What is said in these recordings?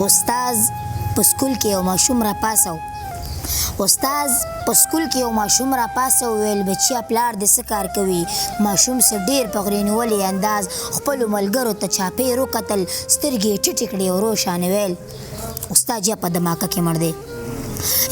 استاد په سکول کې یو ماشوم را پاسو استاد په سکول کې یو ماشوم را پاسو ویل بچیا پلار دې څه کار کوي ماشوم څه ډېر په غرینولي انداز خپلو ملګرو ته چاپېر وکتل سترګې یې ټیټې کړې او روښانه ویل استاد یا په دماکه کې مړ دی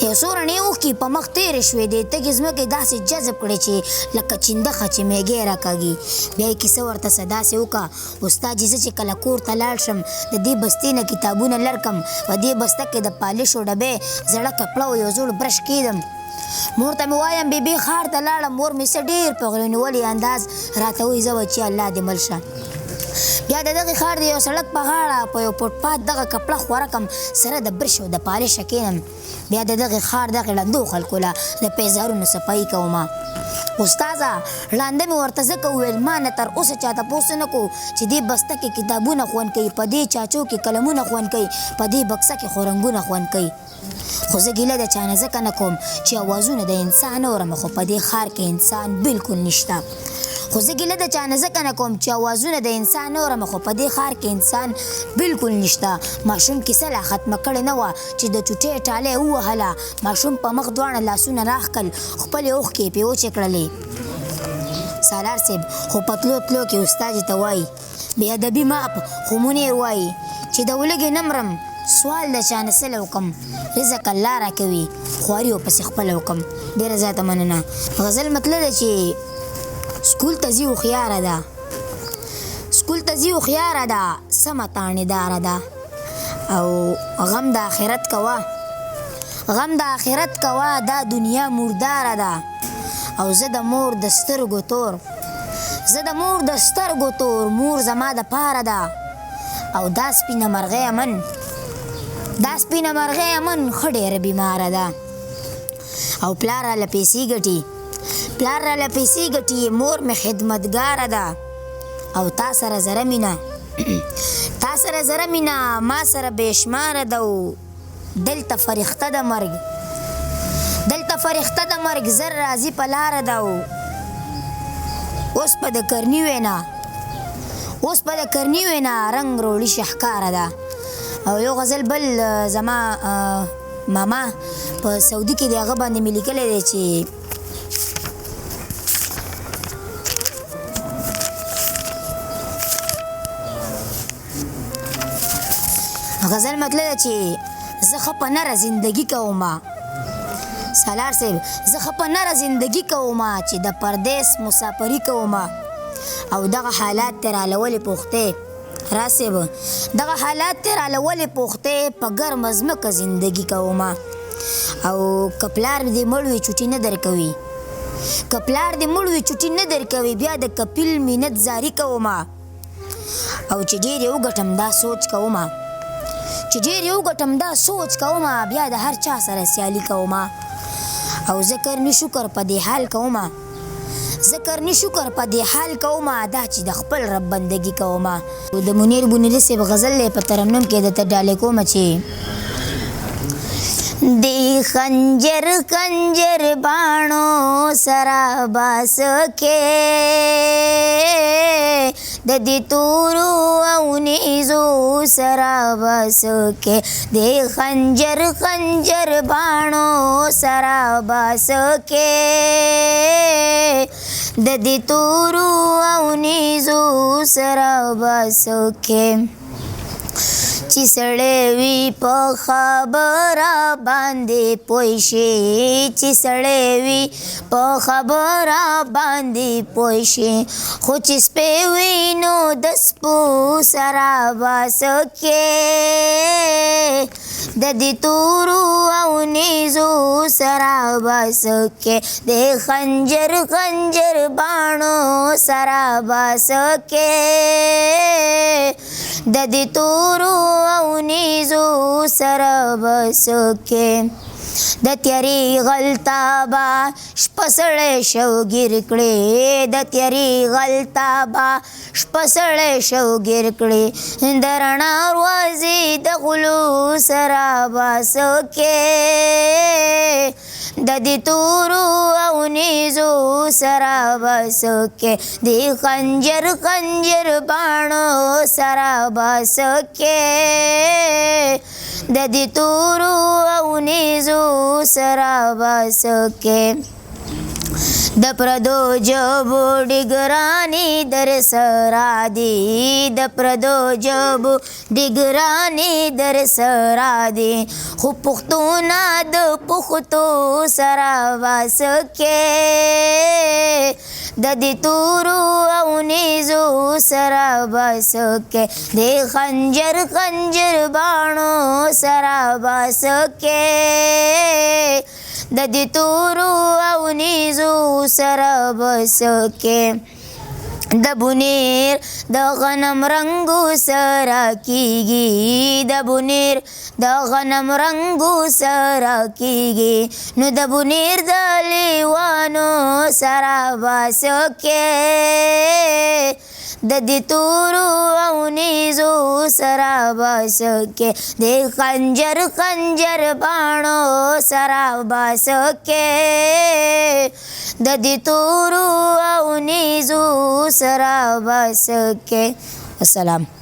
یو څو رڼې اوښکې په مخ تېرې شوې دي تږې ځمکې داسې جذب کړې چې لکه چندخه چې میږی راکاږي بیا یې کیسه ورته څه داسې وکړه استاد چې زه چې کله کور ته لاړ شم د دې بستې نه کتابونه لر کړم په دې بسته کې د پالشو ډبې زړه کپړه او یو زوړ برش کېدم مور ته مې وایم بیبي ښار ته لاړم مور مې څه ډېر په غرینولي انداز راته وایي ځه بچي الله دې مل شه بیا د دغې ښار د یو سړک په غاړه په یو فوټپات دغه کپړه خوره کړم سره د برش او د پالشه کښېنم بیا د دغې ښار دغې ړندو خلکو له د پیزارونو صفایي کومه استاذه ړانده مې ورته ځکه وویل ما نه تر اوسه چا تپوس نه کړو چې دې بسته کې کتابونه خوند کوي په دې چاچو کې قلمونه خوند کوي په دې بکسه کې خو رنګونه خوند کوي خو زه ګیله د چا نه ځکه نه کوم چې اوازونه د انسان اورم خو په دې ښار کې انسان بالکل نشته خو زه ګیله د چا نه ځکه نه کوم چې اوازونه د انسان اورم خو په دې ښار کې انسان بالکل نشته ماشوم کیسه لا ختمه کړې نه وه چې د چوټۍ ټالۍ ووهله ماشوم په مخ دواړه لاسونه راښکل خپلې اوښکې یې پرې وچې کړلې سالار صاحب خو په تلو تلو کې استاد ته وایي بې ادبي معاف خو مونې وایي چې د ولږې نه مرم سوال د چا نه څه وکړم رزق الله راکوي خواري ورپسې خپله وکړم ډېره زیاته مننه غزل مطلب ده چې سکول ته ځي هوښیاره ده سکول ته ځي هوښیاره ده سمه تاڼېداره ده او غم د آخرت کوه غم د آخرت کوه دا دنیا مرداره ده او زه د مور د سترګو تور زه د مور د سترګو تور مور زما د پاره ده او دا سپینه مرغۍ امن دا سپینه مرغۍ امن ښه ډېره بیماره ده او پلار راله پیسې ګټي پلار راله پیسې ګټي مور مې خدمتګاره ده او تا سره زره مینه تا سره زره مینه ما سره بېشماره ده او دلته فرښته د مرګ دلته فرښته د مرګ زر راځي په لاره ده او اوس په د کرني وینا اوس په د کرني وینا رنګ روړي شهکاره ده او یو غزل بل زما ماما په سعودي کې د هغه باندې مې لیکلی دی چې غزل مطلب ده چې زه ښه په نره زندګي کومه سالار صاحب زه ښه په نره زندګي کومه چې د پردیس مسافري کومه او دغه حالات تې راله ولې پوښتې را صاحب دغه حالات تې راله ولې پوښتې په ګرمه ځمکه زندګي کومه او که پلار دې مړ وي چوټي نه درکوي که پلار دې مړ وي چوټي نه درکوي بیا د کپیل مینت زاري کومه او چې ډېر یې وګټم دا سوچ کومه چې ډېر یې وګټم دا سوچ کومه بیا د هر چا سره سیالي کومه او ذکر نه شکر په دې حال کومه ذکر نه شکر په دې حال کومه دا چې د خپل رب بندګي کومه د منیر بونیری صاحب غزل دی په ترنم کې درته ډالۍ کومه چې دی خنجر خنجر باڼو سره باس کې د دې تورو او نیزو سره باس کې دی خنجر خنجر باڼو سره باس کې د دې تورو او نیزو سره باس کې چې سړی وي په خبره باندې پوه شي چې سړی وي په خبره باندې پوه شي خو چې سپی وي نو د سپو سره باس کې د دې تورو او نیزو سره باس کې د خنجر خنجر باڼو سره باس کې د دې تورو او نیزو سره باس کې د تیارې غلطابه شپه سړی شوګیر کړې د تیارې غلطابه شپه سړی شوګیر کړې د رڼا ورځې د غلو سره باس کې د دې تورو او نیزو سره باس کې د خنجر خنجر باڼو سره باس کې د دې تورو او نیزو سره باسکې د پردو جبو ډګرانې در سره دي د پردو جبو ډګرانې در سره دي خو پښتونه د پښتو سره باسکې د دې تورو او نیزو سره باسکې د خنجر خنجر باڼو سره باسکې د دې تورو او نیزو سره باسکې د بونیر د غنم رنګو سره کیږي د بونیر د غنم رنګو سره کیږي نو د بونیر د لیوانو سره باسکې د دې تورو او نیزو سره باسکې د خنجر خنجر باڼو سره باسکې د دې تورو او نیزو سره باسکې. السلام.